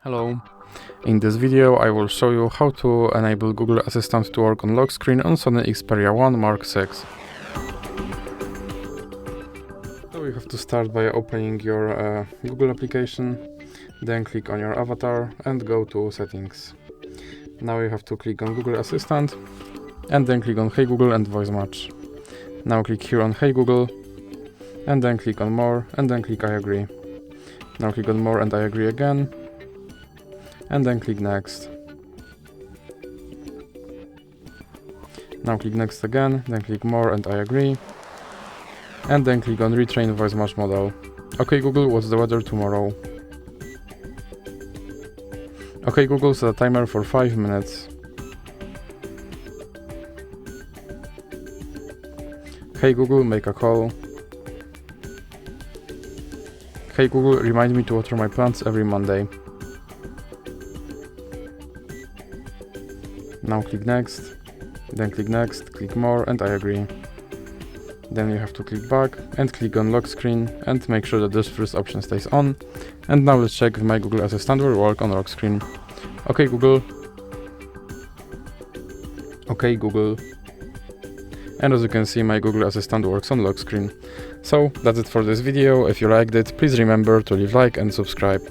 Hello. In this video I will show you how to enable Google Assistant to work on lock screen on SONY Xperia 1 Mark 6. So you have to start by opening your Google application, then click on your avatar and go to settings. Now you have to click on Google Assistant and then click on Hey Google and Voice Match. Now click here on Hey Google and then click on More and then click I agree. Now click on More and I agree again. And then click Next. Now click Next again, then click More and I agree. And then click on Retrain Voice Match Model. Okay Google, what's the weather tomorrow? Okay Google, set a timer for 5 minutes. Hey Google, make a call. Hey Google, remind me to water my plants every Monday. Now click Next, then click Next, click More and I agree. Then you have to click back and click on lock screen and make sure that this first option stays on. And now let's check if my Google Assistant will work on lock screen. Okay Google. Okay Google. And as you can see, my Google Assistant works on lock screen. So that's it for this video. If you liked it, please remember to leave a like and subscribe.